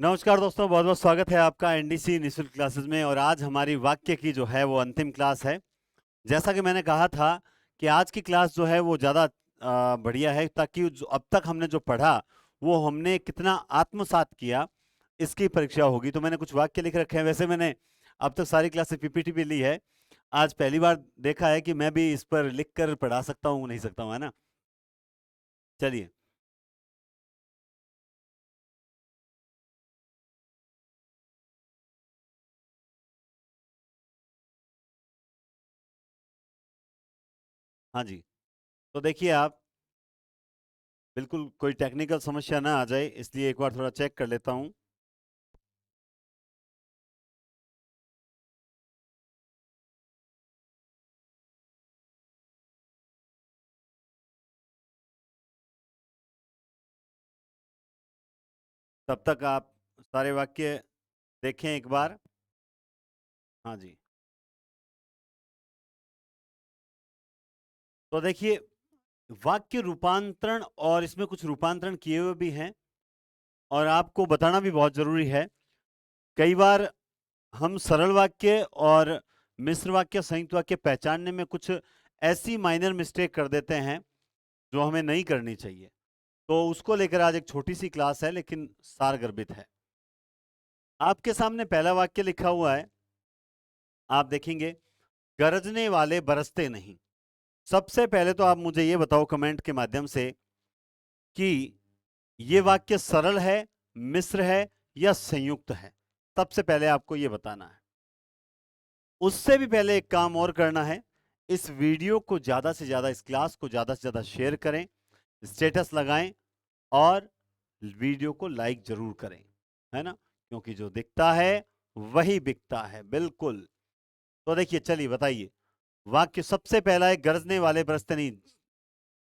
नमस्कार दोस्तों, बहुत बहुत स्वागत है आपका एनडीसी निःशुल्क क्लासेस में। और आज हमारी वाक्य की जो है वो अंतिम क्लास है। जैसा कि मैंने कहा था कि आज की क्लास जो है वो ज़्यादा बढ़िया है, ताकि जो अब तक हमने जो पढ़ा वो हमने कितना आत्मसात किया, इसकी परीक्षा होगी। तो मैंने कुछ वाक्य लिख रखे हैं। वैसे मैंने अब तक सारी क्लासेस पीपीटी भी ली है। आज पहली बार देखा है कि मैं भी इस पर लिख कर पढ़ा सकता हूँ नहीं सकता हूँ, है ना। चलिए। हाँ जी, तो देखिए आप, बिल्कुल कोई टेक्निकल समस्या ना आ जाए, इसलिए एक बार थोड़ा चेक कर लेता हूँ। तब तक आप सारे वाक्य देखें एक बार। हाँ जी, तो देखिए, वाक्य रूपांतरण, और इसमें कुछ रूपांतरण किए हुए भी हैं और आपको बताना भी बहुत जरूरी है। कई बार हम सरल वाक्य और मिश्र वाक्य, संयुक्त वाक्य पहचानने में कुछ ऐसी माइनर मिस्टेक कर देते हैं जो हमें नहीं करनी चाहिए। तो उसको लेकर आज एक छोटी सी क्लास है, लेकिन सारगर्भित है। आपके सामने पहला वाक्य लिखा हुआ है, आप देखेंगे, गरजने वाले बरसते नहीं। सबसे पहले तो आप मुझे ये बताओ कमेंट के माध्यम से कि ये वाक्य सरल है, मिश्र है या संयुक्त है। सबसे पहले आपको ये बताना है। उससे भी पहले एक काम और करना है, इस वीडियो को ज्यादा से ज्यादा, इस क्लास को ज्यादा से ज्यादा शेयर करें, स्टेटस लगाएं और वीडियो को लाइक जरूर करें, है ना, क्योंकि जो दिखता है वही बिकता है। बिल्कुल। तो देखिए, चलिए बताइए। वाक्य सबसे पहला है, गरजने वाले बरसते नहीं।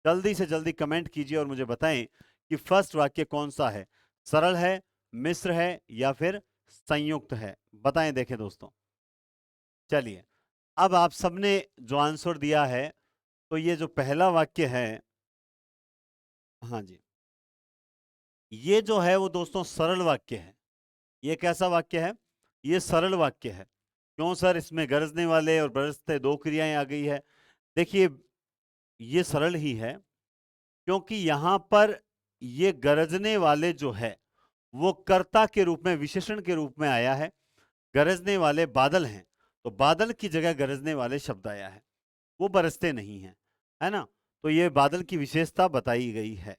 जल्दी से जल्दी कमेंट कीजिए और मुझे बताएं कि फर्स्ट वाक्य कौन सा है, सरल है, मिश्र है या फिर संयुक्त है। बताएं, देखें दोस्तों। चलिए, अब आप सबने जो आंसर दिया है, तो ये जो पहला वाक्य है, हाँ जी, ये जो है वो दोस्तों सरल वाक्य है। ये कैसा वाक्य है? ये सरल वाक्य है। क्यों सर, इसमें गरजने वाले और बरसते दो क्रियाएं आ गई है। देखिए, ये सरल ही है क्योंकि यहां पर ये गरजने वाले जो है वो कर्ता के रूप में, विशेषण के रूप में आया है। गरजने वाले बादल हैं, तो बादल की जगह गरजने वाले शब्द आया है, वो बरसते नहीं हैं, है ना। तो ये बादल की विशेषता बताई गई है।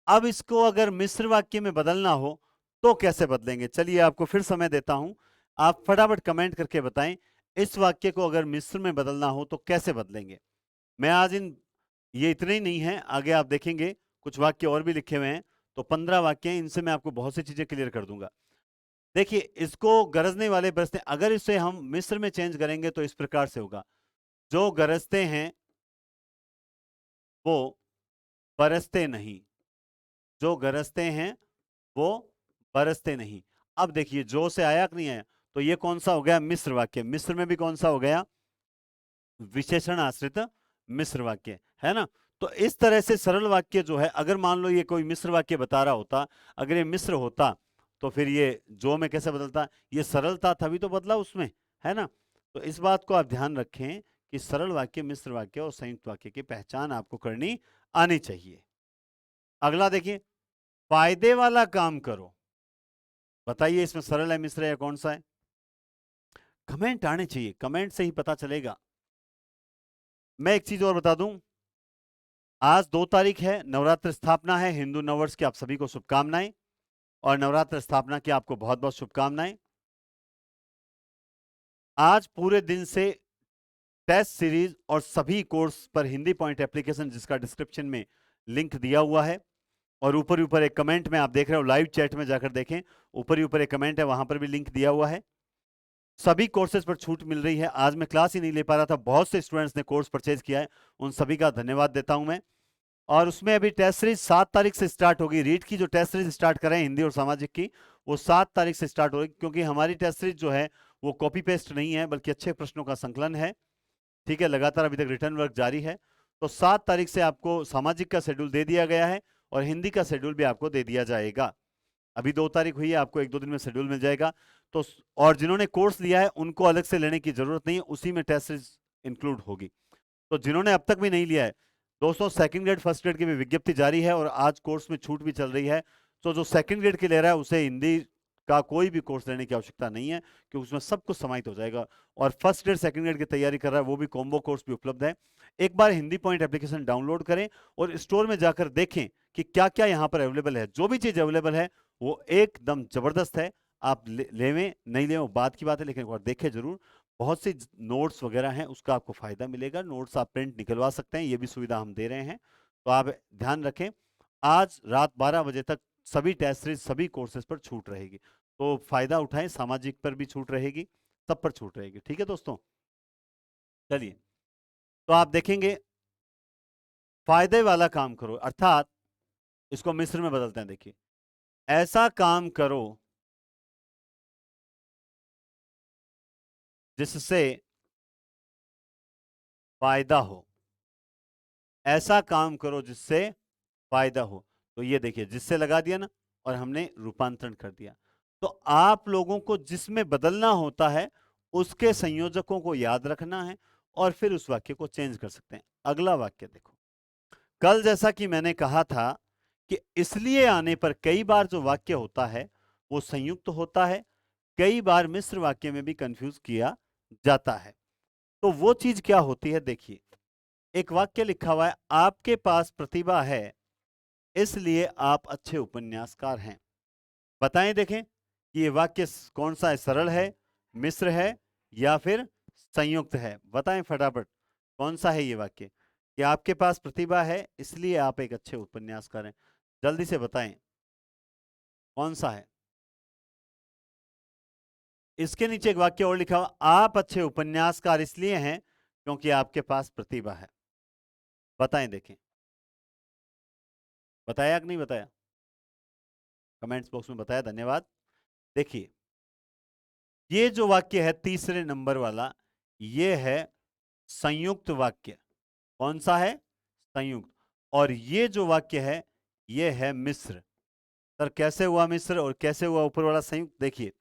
अब इसको अगर मिश्र वाक्य में बदलना हो तो कैसे बदलेंगे? चलिए आपको फिर समय देता हूं, आप फटाफट कमेंट करके बताएं, इस वाक्य को अगर मिश्र में बदलना हो तो कैसे बदलेंगे। मैं आज ये इतने ही नहीं है, आगे आप देखेंगे कुछ वाक्य और भी लिखे हुए हैं। तो 15 वाक्य हैं, इनसे मैं आपको बहुत सी चीजें क्लियर कर दूंगा। देखिए, इसको गरजने वाले बरसते, अगर इसे हम मिस्र में चेंज करेंगे तो इस प्रकार से होगा, जो गरजते हैं वो बरसते नहीं, जो गरजते हैं वो बरसते नहीं। अब देखिए, जो से आया कि नहीं आया, तो ये कौन सा हो गया? मिश्र वाक्य। मिश्र में भी कौन सा हो गया? विशेषण आश्रित मिश्र वाक्य, है ना। तो इस तरह से सरल वाक्य जो है, अगर मान लो ये कोई मिश्र वाक्य बता रहा होता, अगर ये मिश्र होता, तो फिर ये जो में कैसे बदलता? ये सरलता तभी तो बदला उसमें, है ना। तो इस बात को आप ध्यान रखें कि सरल वाक्य, मिश्र वाक्य और संयुक्त वाक्य की पहचान आपको करनी आनी चाहिए। अगला देखिए, फायदे वाला काम करो। बताइए, इसमें सरल है, मिश्र है या कौन सा है? कमेंट आने चाहिए, कमेंट से ही पता चलेगा। मैं एक चीज और बता दूं, आज 2 तारीख है, नवरात्र स्थापना है। हिंदू नववर्ष की आप सभी को शुभकामनाएं, और नवरात्र स्थापना की आपको बहुत बहुत शुभकामनाएं। आज पूरे दिन से टेस्ट सीरीज और सभी कोर्स पर हिंदी पॉइंट एप्लीकेशन, जिसका डिस्क्रिप्शन में लिंक दिया हुआ है, और ऊपर ऊपर एक कमेंट में आप देख रहे हो, लाइव चैट में जाकर देखें, ऊपर ही ऊपर एक कमेंट है, वहां पर भी लिंक दिया हुआ है। सभी कोर्सेज पर छूट मिल रही है। आज मैं क्लास ही नहीं ले पा रहा था, बहुत से स्टूडेंट्स ने कोर्स परचेज किया है, उन सभी का धन्यवाद देता हूं मैं। और उसमें अभी टेस्ट सीरीज 7 तारीख से स्टार्ट होगी। रीड की जो टेस्ट सीरीज स्टार्ट करें हिंदी और सामाजिक की, वो 7 तारीख से स्टार्ट होगी, क्योंकि हमारी टेस्ट सीरीज जो है वो कॉपी पेस्ट नहीं है, बल्कि अच्छे प्रश्नों का संकलन है। ठीक है, लगातार अभी तक रिटर्न वर्क जारी है। तो 7 तारीख से आपको सामाजिक का शेड्यूल दे दिया गया है और हिंदी का शेड्यूल भी आपको दे दिया जाएगा। अभी 2 तारीख हुई है, आपको 1-2 दिन में शेड्यूल मिल जाएगा। तो और जिन्होंने कोर्स लिया है उनको अलग से लेने की जरूरत नहीं है, उसी में टेस्ट सीरीज इंक्लूड होगी। तो जिन्होंने अब तक भी नहीं लिया है दोस्तों, सेकंड ग्रेड फर्स्ट ग्रेड की भी विज्ञप्ति जारी है और आज कोर्स में छूट भी चल रही है। तो जो सेकंड ग्रेड के ले रहा है उसे हिंदी का कोई भी कोर्स लेने की आवश्यकता नहीं है, क्योंकि उसमें सब कुछ समाहित हो जाएगा। और फर्स्ट ग्रेड सेकंड ग्रेड की तैयारी कर रहा है वो भी कॉम्बो कोर्स भी उपलब्ध है। एक बार हिंदी पॉइंट एप्लीकेशन डाउनलोड करें और स्टोर में जाकर देखें कि क्या क्या यहाँ पर अवेलेबल है। जो भी चीज अवेलेबल है वो एकदम जबरदस्त है। आप लेवें नहीं लेवें वो बात की बात है, लेकिन एक बार देखें जरूर। बहुत सी नोट्स वगैरह हैं, उसका आपको फायदा मिलेगा। नोट्स आप प्रिंट निकलवा सकते हैं, ये भी सुविधा हम दे रहे हैं। तो आप ध्यान रखें, आज रात 12 बजे तक सभी टेस्ट सीरीज सभी कोर्सेज पर छूट रहेगी। तो फायदा उठाएं, सामाजिक पर भी छूट रहेगी, सब पर छूट रहेगी। ठीक है दोस्तों, चलिए। तो आप देखेंगे फायदे वाला काम करो, अर्थात इसको मिस्र में बदलते हैं। देखिए, ऐसा काम करो जिससे फायदा हो, ऐसा काम करो जिससे फायदा हो। तो ये देखिए, जिससे लगा दिया ना और हमने रूपांतरण कर दिया। तो आप लोगों को जिसमें बदलना होता है उसके संयोजकों को याद रखना है और फिर उस वाक्य को चेंज कर सकते हैं। अगला वाक्य देखो, कल जैसा कि मैंने कहा था कि इसलिए आने पर कई बार जो वाक्य होता है वो संयुक्त होता है, कई बार मिश्र वाक्य में भी कंफ्यूज किया जाता है। तो वो चीज क्या होती है, देखिए एक वाक्य लिखा हुआ है, आपके पास प्रतिभा है इसलिए आप अच्छे उपन्यासकार हैं। बताएं, देखें कि ये वाक्य कौन सा है, सरल है, मिश्र है या फिर संयुक्त है। बताएं फटाफट, कौन सा है ये वाक्य कि आपके पास प्रतिभा है इसलिए आप एक अच्छे उपन्यासकार हैं। जल्दी से बताएं कौन सा है। इसके नीचे एक वाक्य और लिखा हुआ, आप अच्छे उपन्यासकार इसलिए हैं क्योंकि आपके पास प्रतिभा है। बताएं, देखें, बताया कि नहीं बताया, कमेंट्स बॉक्स में बताया, धन्यवाद। देखिए, ये जो वाक्य है तीसरे नंबर वाला, ये है संयुक्त वाक्य। कौन सा है, संयुक्त। और ये जो वाक्य है ये है मिश्र। सर कैसे हुआ मिश्र और कैसे हुआ ऊपर वाला संयुक्त, देखिए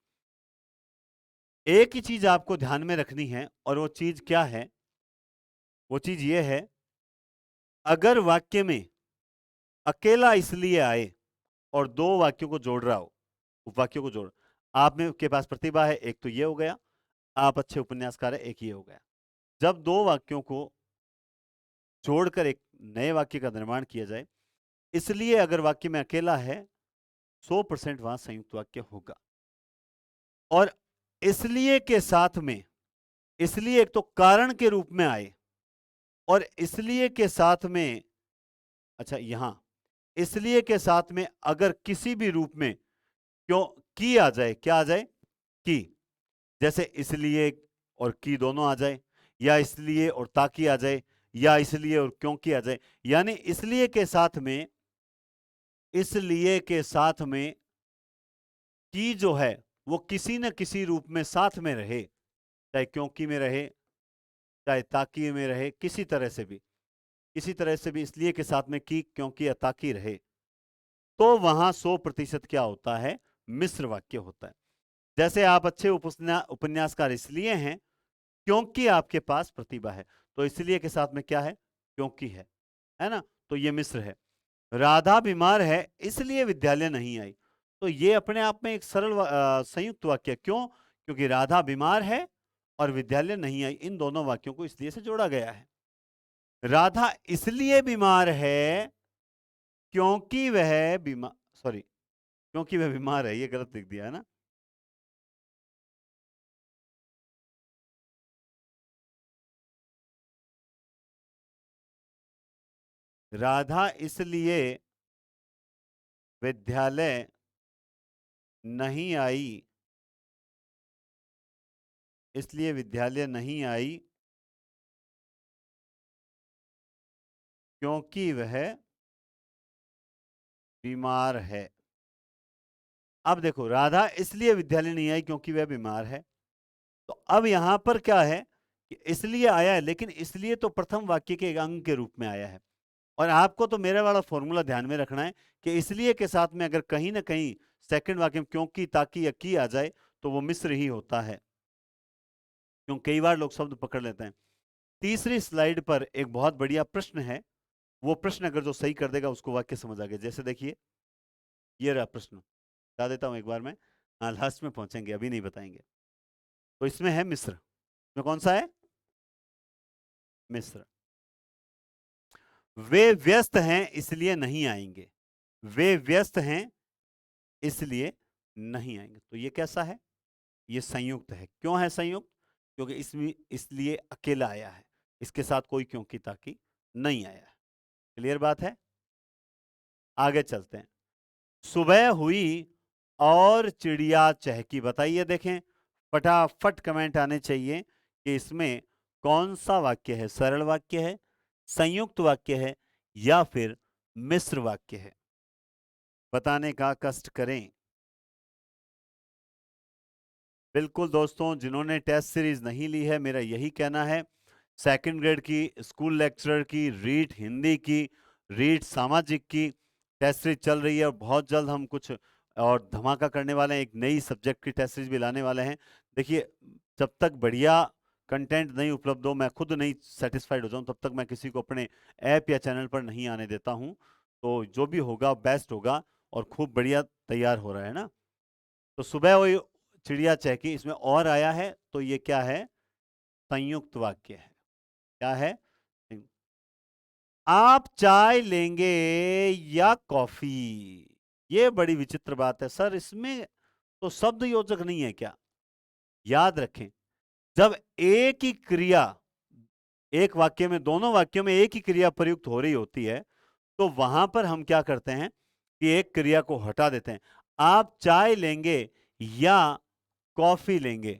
एक ही चीज आपको ध्यान में रखनी है और वो चीज क्या है, वो चीज ये है, अगर वाक्य में अकेला इसलिए आए और दो वाक्यों को जोड़ रहा हो, उपवाक्यों को जोड़, आप में के पास प्रतिभा है, एक तो ये हो गया, आप अच्छे उपन्यासकार है, एक ये हो गया। जब दो वाक्यों को जोड़कर एक नए वाक्य का निर्माण किया जाए, इसलिए अगर वाक्य में अकेला है 100% वहां संयुक्त वाक्य होगा। और इसलिए के साथ में, इसलिए एक तो कारण के रूप में आए और इसलिए के साथ में, अच्छा यहां इसलिए के साथ में अगर किसी भी रूप में क्यों की आ जाए, क्या आ जाए, की, जैसे इसलिए और की दोनों आ जाए, या इसलिए और ताकि आ जाए, या इसलिए और क्योंकि आ जाए, यानी इसलिए के साथ में, इसलिए के साथ में की जो है वो किसी न किसी रूप में साथ में रहे, चाहे क्योंकि में रहे, चाहे ताकि में रहे, किसी तरह से भी, किसी तरह से भी इसलिए के साथ में की क्योंकि या ताकि रहे, तो वहां 100% क्या होता है, मिश्र वाक्य होता है। जैसे आप अच्छे उपन्यासकार इसलिए हैं क्योंकि आपके पास प्रतिभा है, तो इसलिए के साथ में क्या है, क्योंकि है ना, तो ये मिश्र है। राधा बीमार है इसलिए विद्यालय नहीं आई, तो ये अपने आप में एक सरल संयुक्त वाक्य। क्यों, क्योंकि राधा बीमार है और विद्यालय नहीं आई, इन दोनों वाक्यों को इसलिए से जोड़ा गया है। राधा इसलिए बीमार है क्योंकि वह बीमार, सॉरी, क्योंकि वह बीमार है, ये गलत लिख दिया है ना। राधा इसलिए विद्यालय नहीं आई, इसलिए विद्यालय नहीं आई क्योंकि वह बीमार है। अब देखो, राधा इसलिए विद्यालय नहीं आई क्योंकि वह बीमार है, तो अब यहां पर क्या है कि इसलिए आया है, लेकिन इसलिए तो प्रथम वाक्य के एक अंग के रूप में आया है। और आपको तो मेरा वाला फॉर्मूला ध्यान में रखना है कि इसलिए के साथ में अगर कहीं ना कहीं सेकंड वाक्य में क्योंकि, ताकि या की आ जाए तो वो मिस्र ही होता है, क्योंकि कई बार लोग शब्द पकड़ लेते हैं। तीसरी स्लाइड पर एक बहुत बढ़िया प्रश्न है, वो प्रश्न अगर जो सही कर देगा उसको वाक्य समझ आ गया। जैसे देखिए, ये रहा प्रश्न, बता देता हूं एक बार मैं, हाँ लास्ट में पहुंचेंगे, अभी नहीं बताएंगे। तो इसमें है मिस्र, इसमें कौन सा है? मिस्र। वे व्यस्त हैं इसलिए नहीं आएंगे, वे व्यस्त हैं इसलिए नहीं आएंगे। तो ये कैसा है? ये संयुक्त है। क्यों है संयुक्त? क्योंकि इसमें इसलिए अकेला आया है, इसके साथ कोई क्योंकि ताकि नहीं आया है। क्लियर बात है? आगे चलते हैं। सुबह हुई और चिड़िया चहकी। बताइए, देखें, फटाफट कमेंट आने चाहिए कि इसमें कौन सा वाक्य है, सरल वाक्य है, संयुक्त वाक्य है, या फिर मिश्र वाक्य है। बताने का कष्ट करें। बिल्कुल दोस्तों, जिन्होंने टेस्ट सीरीज नहीं ली है, मेरा यही कहना है, सेकंड ग्रेड की, स्कूल लेक्चरर की, रीट हिंदी की, रीट सामाजिक की टेस्ट सीरीज चल रही है, और बहुत जल्द हम कुछ और धमाका करने वाले हैं, एक नई सब्जेक्ट की टेस्ट सीरीज भी लाने वाले हैं। देखिए, जब तक बढ़िया कंटेंट नहीं उपलब्ध हो, मैं खुद नहीं सेटिस्फाइड हो जाऊं, तब तक मैं किसी को अपने ऐप या चैनल पर नहीं आने देता हूं। तो जो भी होगा बेस्ट होगा, और खूब बढ़िया तैयार हो रहा है ना। तो सुबह वही चिड़िया चहकी, इसमें और आया है, तो ये क्या है? संयुक्त वाक्य है। क्या है? आप चाय लेंगे या कॉफी? ये बड़ी विचित्र बात है सर, इसमें तो शब्द योजक नहीं है क्या? याद रखें, जब एक ही क्रिया, एक वाक्य में, दोनों वाक्यों में एक ही क्रिया प्रयुक्त हो रही होती है, तो वहां पर हम क्या करते हैं कि एक क्रिया को हटा देते हैं। आप चाय लेंगे या कॉफी लेंगे,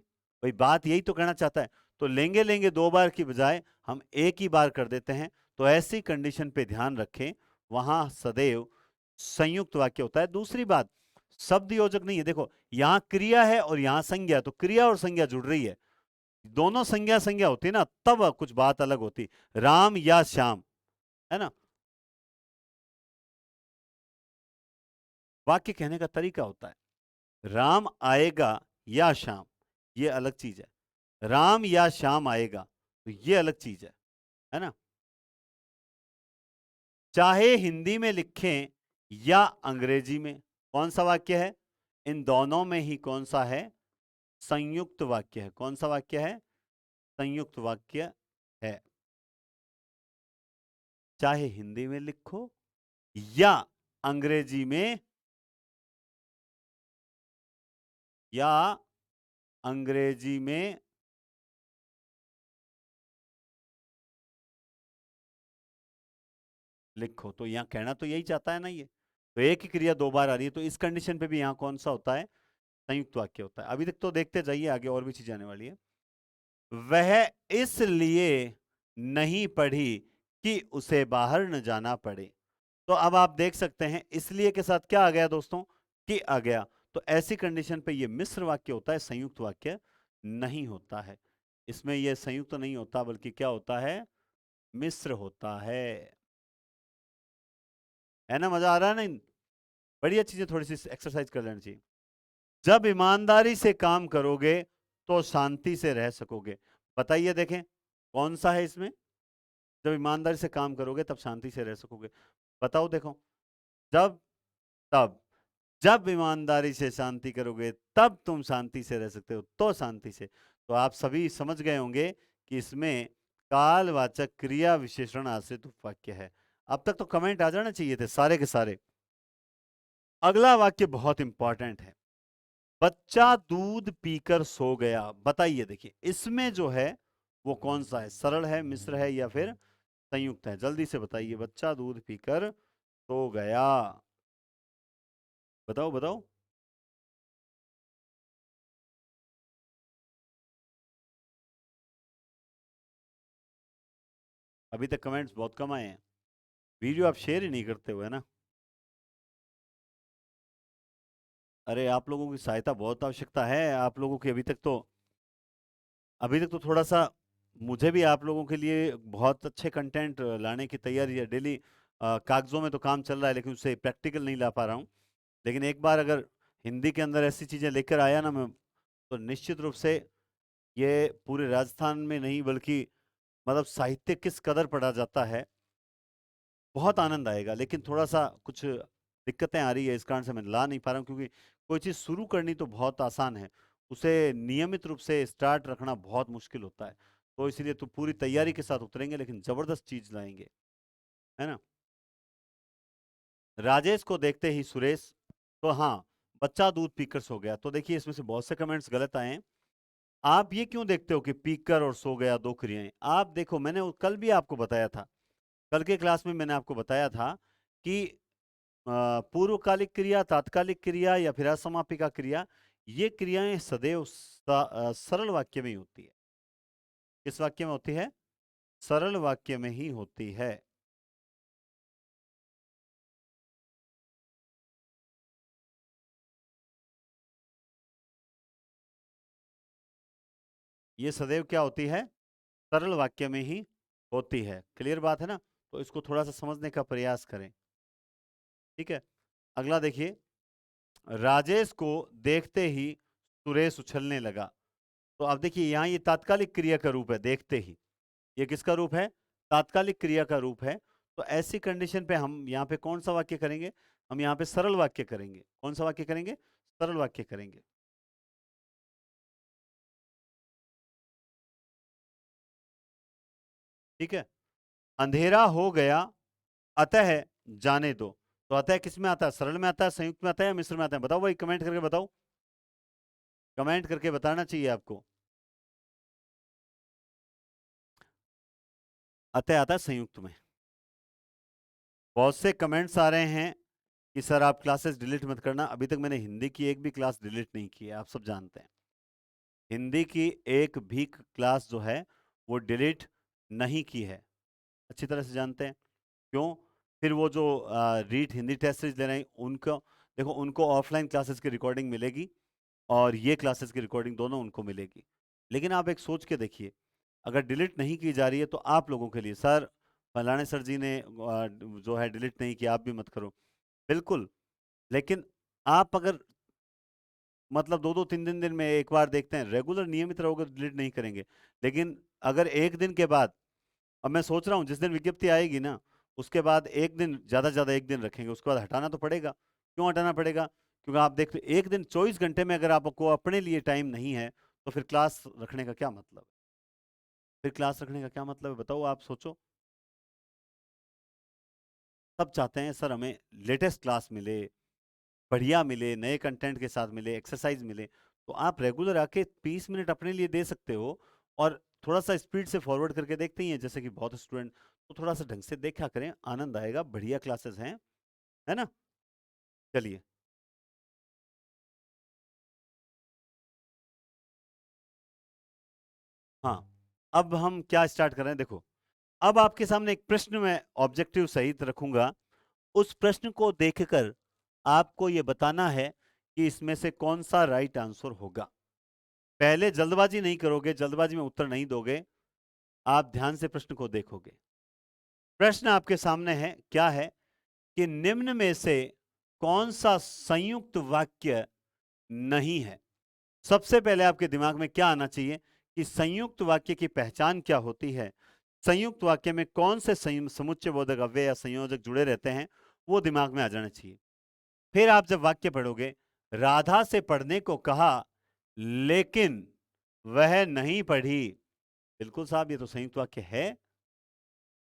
भाई बात यही तो कहना चाहता है। तो लेंगे लेंगे दो बार की बजाय हम एक ही बार कर देते हैं। तो ऐसी कंडीशन पे ध्यान रखें, वहां सदैव संयुक्त वाक्य होता है। दूसरी बात, शब्द योजक नहीं है। देखो, यहां क्रिया है और यहां संज्ञा, तो क्रिया और संज्ञा जुड़ रही है। दोनों संज्ञा संज्ञा होती ना, तब कुछ बात अलग होती। राम या श्याम, है ना, वाक्य कहने का तरीका होता है। राम आएगा या श्याम, ये अलग चीज है। राम या श्याम आएगा, तो ये अलग चीज है ना। चाहे हिंदी में लिखें या अंग्रेजी में, कौन सा वाक्य है? इन दोनों में ही कौन सा है? संयुक्त वाक्य है। कौन सा वाक्य है? संयुक्त वाक्य है। चाहे हिंदी में लिखो या अंग्रेजी में, या अंग्रेजी में लिखो, तो यहां कहना तो यही चाहता है ना ये। तो एक ही क्रिया दो बार आ रही है, तो इस कंडीशन पे भी यहां कौन सा होता है? संयुक्त वाक्य होता है। अभी तक तो देखते जाइए, आगे और भी चीजें आने वाली है। वह इसलिए नहीं पढ़ी कि उसे बाहर न जाना पड़े। तो अब आप देख सकते हैं, इसलिए के साथ क्या आ गया दोस्तों? कि आ गया। तो ऐसी कंडीशन पे ये मिश्र वाक्य होता है, संयुक्त वाक्य नहीं होता है। इसमें ये संयुक्त नहीं होता, बल्कि क्या होता है? मिश्र होता है ना। मजा आ रहा है ना? बढ़िया चीजें थोड़ी सी एक्सरसाइज कर लेनी चाहिए। जब ईमानदारी से काम करोगे तो शांति से रह सकोगे। बताइए, देखें कौन सा है इसमें? जब ईमानदारी से काम करोगे तब शांति से रह सकोगे। बताओ, देखो, जब, तब, जब ईमानदारी से शांति करोगे तब तुम शांति से रह सकते हो, तो शांति से। तो आप सभी समझ गए होंगे कि इसमें कालवाचक क्रिया विशेषण आश्रित उपवाक्य है। अब तक तो कमेंट आ जाना चाहिए थे सारे के सारे। अगला वाक्य बहुत इंपॉर्टेंट है। बच्चा दूध पीकर सो गया। बताइए, देखिए इसमें जो है वो कौन सा है? सरल है, मिश्र है, या फिर संयुक्त है? जल्दी से बताइए। बच्चा दूध पीकर सो गया, बताओ बताओ। अभी तक कमेंट्स बहुत कम आए हैं। वीडियो आप शेयर ही नहीं करते हुए ना। अरे आप लोगों की सहायता बहुत आवश्यकता है। आप लोगों की अभी तक तो थोड़ा सा मुझे भी आप लोगों के लिए बहुत अच्छे कंटेंट लाने की तैयारी है। डेली कागजों में तो काम चल रहा है, लेकिन उससे प्रैक्टिकल नहीं ला पा रहा हूँ। लेकिन एक बार अगर हिंदी के अंदर ऐसी चीजें लेकर आया ना मैं, तो निश्चित रूप से ये पूरे राजस्थान में नहीं बल्कि मतलब साहित्य किस कदर पढ़ा जाता है, बहुत आनंद आएगा। लेकिन थोड़ा सा कुछ दिक्कतें आ रही है, इस कारण से मैं ला नहीं पा रहा हूँ, क्योंकि कोई चीज शुरू करनी तो बहुत आसान है, उसे नियमित रूप से स्टार्ट रखना बहुत मुश्किल होता है। तो इसलिए तो पूरी तैयारी के साथ उतरेंगे, लेकिन जबरदस्त चीज लाएंगे, है ना। राजेश को देखते ही सुरेश, तो हाँ, बच्चा दूध पीकर सो गया। तो देखिए इसमें से बहुत से कमेंट्स गलत आए हैं। आप ये क्यों देखते हो कि पीकर और सो गया दो क्रियाएं? आप देखो, मैंने कल भी आपको बताया था, कल के क्लास में मैंने आपको बताया था कि पूर्वकालिक क्रिया, तात्कालिक क्रिया या फिर असमापिका क्रिया, ये क्रियाएं सदैव सरल वाक्य में ही होती है। किस वाक्य में होती है? सरल वाक्य में ही होती है। ये सदैव क्या होती है? सरल वाक्य में ही होती है। क्लियर बात है ना? तो इसको थोड़ा सा समझने का प्रयास करें। ठीक है, अगला देखिए, राजेश को देखते ही सुरेश उछलने लगा। तो अब देखिए यहाँ ये तात्कालिक क्रिया का रूप है, देखते ही। ये किसका रूप है? तात्कालिक क्रिया का रूप है। तो ऐसी कंडीशन पे हम यहाँ पे कौन सा वाक्य करेंगे? हम यहाँ पे सरल वाक्य करेंगे। कौन सा वाक्य करेंगे? सरल वाक्य करेंगे। ठीक है, अंधेरा हो गया, अतः जाने दो। तो अतः किस में आता है? सरल में आता है, संयुक्त में आता है या मिश्र में आता है? बताओ भाई, कमेंट करके बताओ, कमेंट करके बताना चाहिए आपको। अतः आता है संयुक्त में। बहुत से कमेंट्स आ रहे हैं कि सर आप क्लासेस डिलीट मत करना। अभी तक मैंने हिंदी की एक भी क्लास डिलीट नहीं की है, आप सब जानते हैं। हिंदी की एक भी क्लास जो है वो डिलीट नहीं की है, अच्छी तरह से जानते हैं। क्यों? फिर वो जो रीट हिंदी टेस्ट सीरीज ले रहे हैं उनको देखो, उनको ऑफलाइन क्लासेस की रिकॉर्डिंग मिलेगी और ये क्लासेस की रिकॉर्डिंग दोनों उनको मिलेगी। लेकिन आप एक सोच के देखिए, अगर डिलीट नहीं की जा रही है तो आप लोगों के लिए सर फलाने सर जी ने जो है डिलीट नहीं किया, आप भी मत करो, बिल्कुल। लेकिन आप अगर मतलब दो दो तीन दिन दिन में एक बार देखते हैं, रेगुलर नियमित रहोगे तो डिलीट नहीं करेंगे। लेकिन अगर एक दिन के बाद, अब मैं सोच रहा हूँ जिस दिन विज्ञप्ति आएगी ना, उसके बाद एक दिन, ज्यादा से ज्यादा एक दिन रखेंगे, उसके बाद हटाना तो पड़ेगा। क्यों हटाना पड़ेगा? क्योंकि आप देख, एक दिन 24 घंटे में अगर आपको अपने लिए टाइम नहीं है, तो फिर क्लास रखने का क्या मतलब है? फिर क्लास रखने का क्या मतलब है, बताओ, आप सोचो। सब चाहते हैं सर हमें लेटेस्ट क्लास मिले, बढ़िया मिले, नए कंटेंट के साथ मिले, एक्सरसाइज मिले। तो आप रेगुलर आके 20 मिनट अपने लिए दे सकते हो, और थोड़ा सा स्पीड से फॉरवर्ड करके देखते ही हैं, जैसे कि बहुत स्टूडेंट, तो थोड़ा सा ढंग से देखा करें, आनंद आएगा, बढ़िया क्लासेस हैं, है ना। चलिए, हाँ, अब हम क्या स्टार्ट कर रहे हैं, देखो। अब आपके सामने एक प्रश्न मैं ऑब्जेक्टिव सहित रखूंगा, उस प्रश्न को देखकर आपको यह बताना है कि इसमें से कौन सा राइट आंसर होगा। पहले जल्दबाजी नहीं करोगे, जल्दबाजी में उत्तर नहीं दोगे, आप ध्यान से प्रश्न को देखोगे। प्रश्न आपके सामने है, क्या है कि निम्न में से कौन सा संयुक्त वाक्य नहीं है। सबसे पहले आपके दिमाग में क्या आना चाहिए कि संयुक्त वाक्य की पहचान क्या होती है, संयुक्त वाक्य में कौन से समुच्चय बोधक अव्यय या संयोजक जुड़े रहते हैं, वो दिमाग में आ जाना चाहिए। फिर आप जब वाक्य पढ़ोगे, राधा से पढ़ने को कहा लेकिन वह नहीं पढ़ी, बिल्कुल साहब, ये तो संयुक्त वाक्य है।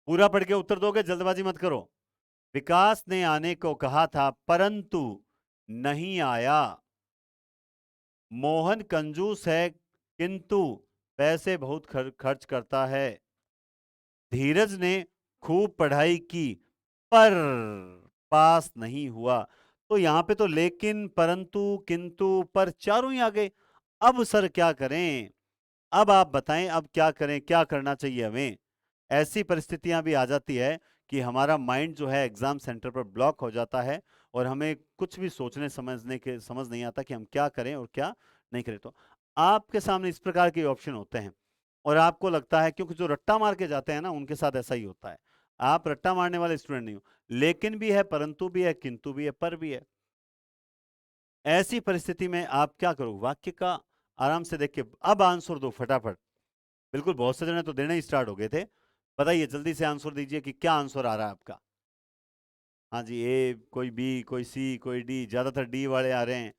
पूरा पढ़ के उत्तर दोगे, जल्दबाजी मत करो। विकास ने आने को कहा था परंतु नहीं आया। मोहन कंजूस है किंतु पैसे बहुत खर्च करता है। धीरज ने खूब पढ़ाई की पर पास नहीं हुआ। तो यहां पे तो लेकिन, परंतु, किंतु, पर चारों ही आ गए। अब सर क्या करें? अब आप बताएं, अब क्या करें, क्या करना चाहिए हमें? ऐसी परिस्थितियां भी आ जाती है कि हमारा माइंड जो है एग्जाम सेंटर पर ब्लॉक हो जाता है, और हमें कुछ भी सोचने समझने के समझ नहीं आता कि हम क्या करें और क्या नहीं करें। तो आपके सामने इस प्रकार के ऑप्शन होते हैं, और आपको लगता है, क्योंकि जो रट्टा मार के जाते हैं ना, उनके साथ ऐसा ही होता है। आप रट्टा मारने वाले स्टूडेंट नहीं हो। लेकिन भी है, परंतु भी है, किंतु भी है, पर भी है। ऐसी परिस्थिति में आप क्या करो, वाक्य का आराम से देख के अब आंसर दो फटाफट। बिल्कुल, बहुत से जने तो देने ही स्टार्ट हो गए थे। बताइए जल्दी से आंसर दीजिए कि क्या आंसर आ रहा है आपका। हाँ जी, ए, कोई बी, कोई सी, कोई डी, ज्यादातर डी वाले आ रहे हैं।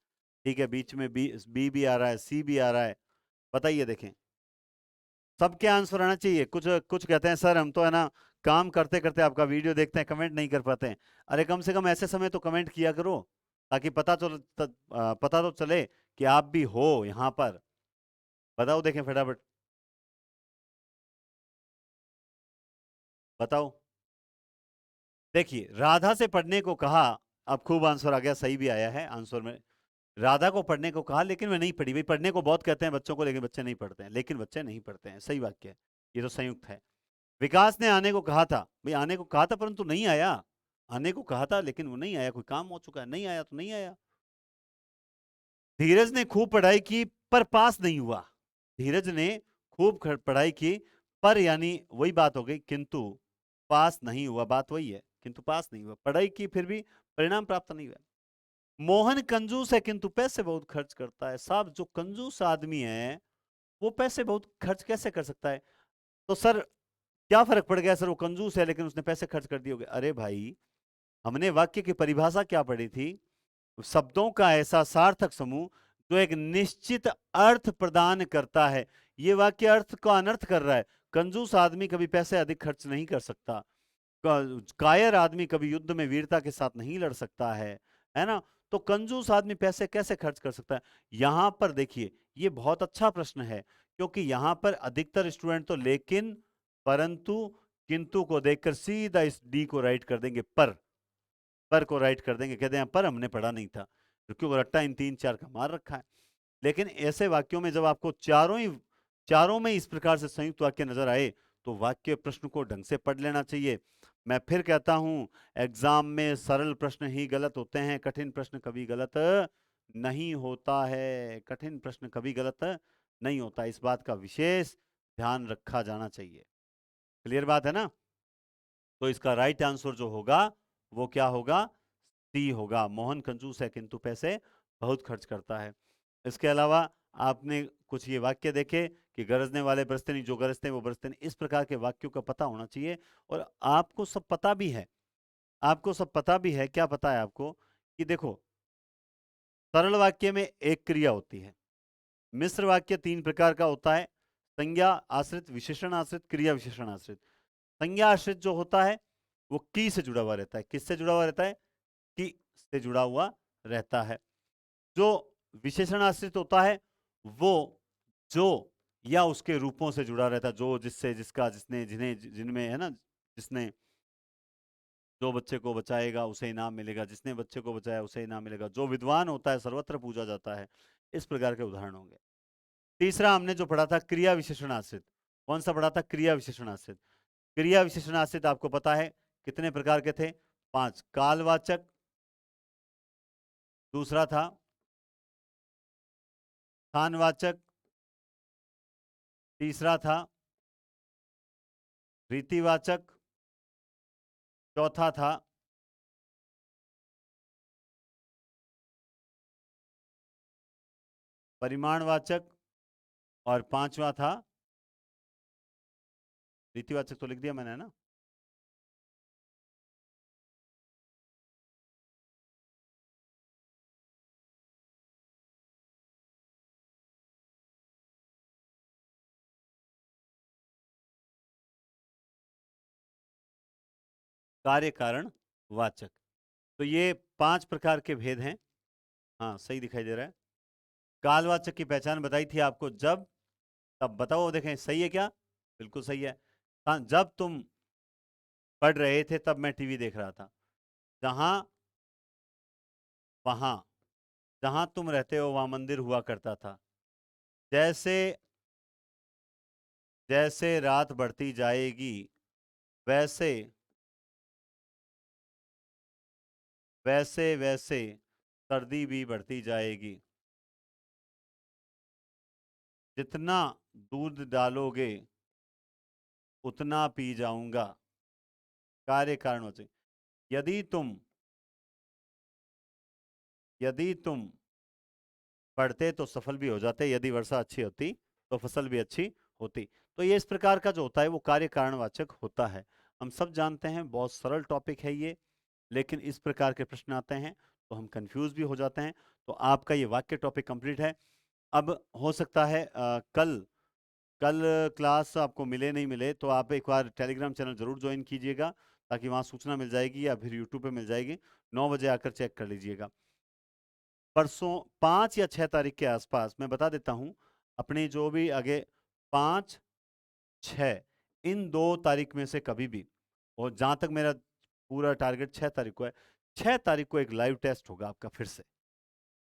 ठीक है, बीच में बी, बी भी आ रहा है, सी भी आ रहा है। बताइए, देखें सबके आंसर आना चाहिए। कुछ कुछ कहते हैं सर हम तो है ना काम करते करते आपका वीडियो देखते हैं, कमेंट नहीं कर पाते हैं। अरे कम से कम ऐसे समय तो कमेंट किया करो, ताकि पता तो चले कि आप भी हो यहाँ पर। बताओ, देखें फटाफट, बताओ। देखिए, राधा से पढ़ने को कहा। अब खूब आंसर आ गया, सही भी आया है आंसर में। राधा को पढ़ने को कहा लेकिन वह नहीं पढ़ी। भाई पढ़ने को बहुत कहते हैं बच्चों को, लेकिन बच्चे नहीं पढ़ते हैं, लेकिन बच्चे नहीं पढ़ते हैं, सही वाक्य है। ये तो संयुक्त है। विकास ने आने को कहा था। भाई आने को कहा था परंतु नहीं आया। आने को कहा था लेकिन वो नहीं आया, कोई काम हो चुका है, नहीं आया तो नहीं आया। धीरज ने खूब पढ़ाई की पर पास नहीं हुआ। धीरज ने खूब पढ़ाई की पर, यानी वही बात हो गई, किंतु पास नहीं हुआ। बात वही है, किंतु पास नहीं हुआ। पढ़ाई की फिर भी परिणाम प्राप्त नहीं हुआ। मोहन कंजूस है किंतु पैसे बहुत खर्च करता है। साहब, जो कंजूस आदमी है वो पैसे बहुत खर्च कैसे कर सकता है? तो सर क्या फर्क पड़ गया? सर वो कंजूस है लेकिन उसने पैसे खर्च कर दिए होंगे। अरे भाई, हमने वाक्य की परिभाषा क्या पढ़ी थी? शब्दों का ऐसा सार्थक समूह जो एक निश्चित अर्थ प्रदान करता है। ये वाक्य अर्थ का अनर्थ कर रहा है। कंजूस आदमी कभी पैसे अधिक खर्च नहीं कर सकता। कायर आदमी कभी युद्ध में वीरता के साथ नहीं लड़ सकता है ना? तो कंजूस आदमी पैसे कैसे खर्च कर सकता है? यहां पर देखिए, ये बहुत अच्छा प्रश्न है, क्योंकि यहां पर अधिकतर स्टूडेंट तो लेकिन, परंतु, किंतु को देखकर सीधा इस डी को राइट कर देंगे, पर को राइट कर देंगे, कहते हैं पर हमने पढ़ा नहीं था, क्योंकि रट्टा इन 3-4 का मार रखा है। लेकिन ऐसे वाक्यों में जब आपको चारों में इस प्रकार से संयुक्त वाक्य नजर आए, तो वाक्य प्रश्न को ढंग से पढ़ लेना चाहिए। मैं फिर कहता हूं, एग्जाम में सरल प्रश्न ही गलत होते हैं, कठिन प्रश्न कभी गलत नहीं होता है। कठिन प्रश्न कभी गलत नहीं होता, इस बात का विशेष ध्यान रखा जाना चाहिए। क्लियर बात है ना? तो इसका राइट आंसर जो होगा वो क्या होगा? सी होगा। मोहन कंजूस है किंतु पैसे बहुत खर्च करता है। इसके अलावा आपने कुछ ये वाक्य देखे कि गरजने वाले बरसते नहीं, जो गरजते हैं वो बरसते नहीं। इस प्रकार के वाक्यों का पता होना चाहिए। और आपको सब पता भी है, आपको सब पता भी है। क्या पता है आपको? कि देखो, सरल वाक्य में एक क्रिया होती है। मिश्र वाक्य 3 प्रकार का होता है: संज्ञा आश्रित, विशेषण आश्रित, क्रिया विशेषण आश्रित। संज्ञा आश्रित जो होता है वो की से जुड़ा हुआ रहता है। किससे जुड़ा हुआ रहता है? की से जुड़ा हुआ रहता है। जो विशेषण आश्रित होता है वो जो या उसके रूपों से जुड़ा रहता है। जो, जिससे, जिसका, जिसने, जिन्हें, जिनमें, है ना? जिसने जो बच्चे को बचाएगा उसे इनाम मिलेगा, जिसने बच्चे को बचाया उसे इनाम मिलेगा, जो विद्वान होता है सर्वत्र पूजा जाता है। इस प्रकार के उदाहरण होंगे। तीसरा हमने जो पढ़ा था क्रिया विशेषण आश्रित। कौन सा पढ़ा था? क्रिया विशेषण आश्रित। क्रिया विशेषण आश्रित आपको पता है कितने प्रकार के थे? 5। कालवाचक, दूसरा था स्थानवाचक, तीसरा था रीतिवाचक, चौथा था परिमाणवाचक, और पांचवा था, रीतिवाचक तो लिख दिया मैंने, है ना? कार्य कारण वाचक। तो ये 5 प्रकार के भेद हैं। हाँ, सही दिखाई दे रहा है। कालवाचक की पहचान बताई थी आपको जब, तब बताओ, देखें सही है क्या? बिल्कुल सही है। हाँ, जब तुम पढ़ रहे थे तब मैं टीवी देख रहा था। जहां, वहां, जहां तुम रहते हो वहां मंदिर हुआ करता था। जैसे जैसे रात बढ़ती जाएगी वैसे वैसे वैसे सर्दी भी बढ़ती जाएगी। जितना दूध डालोगे उतना पी जाऊंगा। कार्य कारण वचन। यदि तुम यदि तुम पढ़ते तो सफल भी हो जाते, यदि वर्षा अच्छी होती तो फसल भी अच्छी होती। तो ये इस प्रकार का जो होता है वो कार्य कारणवाचक होता है। हम सब जानते हैं, बहुत सरल टॉपिक है ये, लेकिन इस प्रकार के प्रश्न आते हैं तो हम कंफ्यूज भी हो जाते हैं। तो आपका ये वाक्य टॉपिक कंप्लीट है। अब हो सकता है कल कल क्लास आपको मिले नहीं मिले तो आप एक बार टेलीग्राम चैनल जरूर ज्वाइन कीजिएगा, ताकि वहां सूचना मिल जाएगी या फिर यूट्यूब पे मिल जाएगी। 9 बजे आकर चेक कर लीजिएगा। परसों 5 या 6 तारीख के आसपास मैं बता देता हूं, अपनी जो भी आगे 5, 6 इन 2 तारीख में से कभी भी, और जहां तक मेरा पूरा टारगेट 6 तारीख को है, 6 तारीख को एक लाइव टेस्ट होगा आपका फिर से।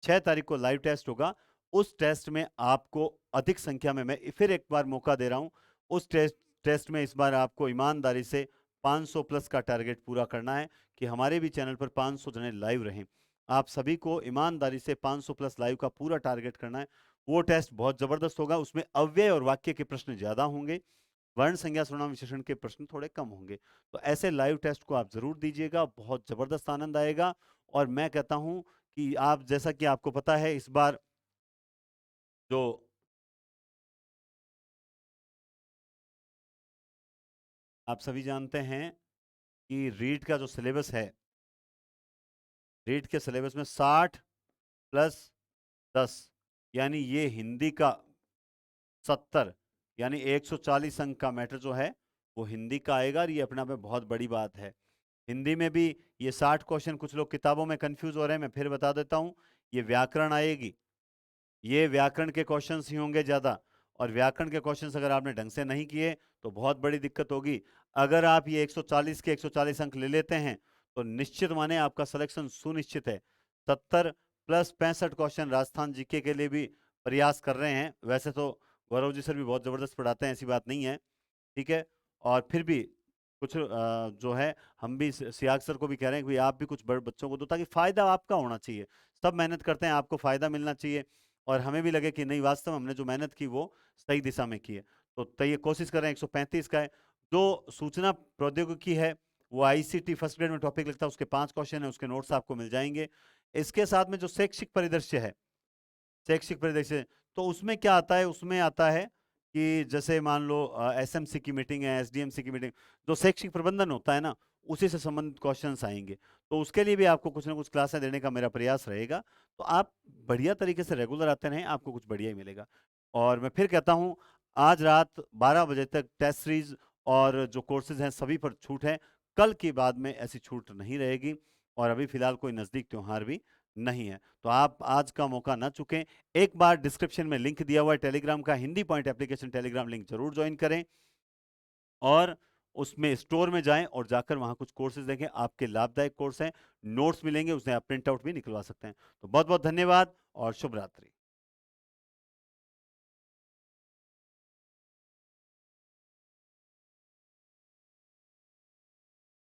6 तारीख को लाइव टेस्ट होगा। उस टेस्ट में आपको अधिक संख्या में, मैं फिर एक बार मौका दे रहा हूं, उस टेस्ट में इस बार आपको ईमानदारी से 500 प्लस का टारगेट पूरा करना है, कि हमारे भी चैनल पर 500 जने लाइव रहें। आप सभी को ईमानदारी से 500 प्लस लाइव का पूरा टारगेट करना है। वो टेस्ट बहुत जबरदस्त होगा, उसमें अव्यय और वाक्य के प्रश्न ज्यादा होंगे, वर्ण संज्ञा सर्वनाम विशेषण के प्रश्न थोड़े कम होंगे। तो ऐसे लाइव टेस्ट को आप जरूर दीजिएगा, बहुत जबरदस्त आनंद आएगा। और मैं कहता हूं कि आप, जैसा कि आपको पता है, इस बार जो आप सभी जानते हैं कि रीट का जो सिलेबस है, रीट के सिलेबस में 60 प्लस 10, यानी ये हिंदी का 70, यानी 140 अंक का मैटर जो है वो हिंदी का आएगा। और ये अपने आप में बहुत बड़ी बात है। हिंदी में भी ये 60 क्वेश्चन, कुछ लोग किताबों में कंफ्यूज हो रहे हैं, मैं फिर बता देता हूं, ये व्याकरण आएगी, ये व्याकरण के क्वेश्चंस ही होंगे ज्यादा। और व्याकरण के क्वेश्चंस अगर आपने ढंग से नहीं किए तो बहुत बड़ी दिक्कत होगी। अगर आप ये 140 के 140 अंक ले लेते हैं तो निश्चित माने आपका सिलेक्शन सुनिश्चित है। 70 प्लस 65 क्वेश्चन राजस्थान जीके के लिए भी प्रयास कर रहे हैं। वैसे तो गौरव जी सर भी बहुत जबरदस्त पढ़ाते हैं, ऐसी बात नहीं है, ठीक है। और फिर भी कुछ जो है, हम भी सियाग सर को भी कह रहे हैं कि भाई आप भी कुछ बड़े बच्चों को दो, ताकि फायदा आपका होना चाहिए। सब मेहनत करते हैं, आपको फायदा मिलना चाहिए, और हमें भी लगे कि नहीं, वास्तव में हमने जो मेहनत की वो सही दिशा में की है। तो ये कोशिश कर रहे हैं। 135 का है। जो सूचना प्रौद्योगिकी है वो आईसीटी फर्स्ट ग्रेड में टॉपिक लगता है, उसके 5 क्वेश्चन है, उसके नोट्स आपको मिल जाएंगे। इसके साथ में जो शैक्षिक परिदृश्य है, शैक्षिक परिदृश्य, तो उसमें क्या आता है, उसमें आता है कि जैसे मान लो एसएमसी की मीटिंग है, एसडीएमसी की मीटिंग, जो शैक्षिक प्रबंधन होता है ना, उसी से संबंधित क्वेश्चंस आएंगे। तो उसके लिए भी आपको कुछ ना कुछ क्लासें देने का मेरा प्रयास रहेगा। तो आप बढ़िया तरीके से रेगुलर आते रहें, आपको कुछ बढ़िया ही मिलेगा। और मैं फिर कहता हूँ, आज रात 12 बजे तक टेस्ट सीरीज और जो कोर्सेज हैं सभी पर छूट है। कल के बाद में ऐसी छूट नहीं रहेगी, और अभी फिलहाल कोई नजदीक त्योहार भी नहीं है। तो आप आज का मौका ना चुकें। एक बार डिस्क्रिप्शन में लिंक दिया हुआ है टेलीग्राम का, Hindi point application Telegram link जरूर ज्वाइन करें, और उसमें स्टोर में जाएं और जाकर वहां कुछ कोर्सेज देखें, आपके लाभदायक कोर्स हैं, नोट्स मिलेंगे, उसमें आप प्रिंट आउट भी निकलवा सकते हैं। तो बहुत बहुत धन्यवाद और शुभ रात्रि।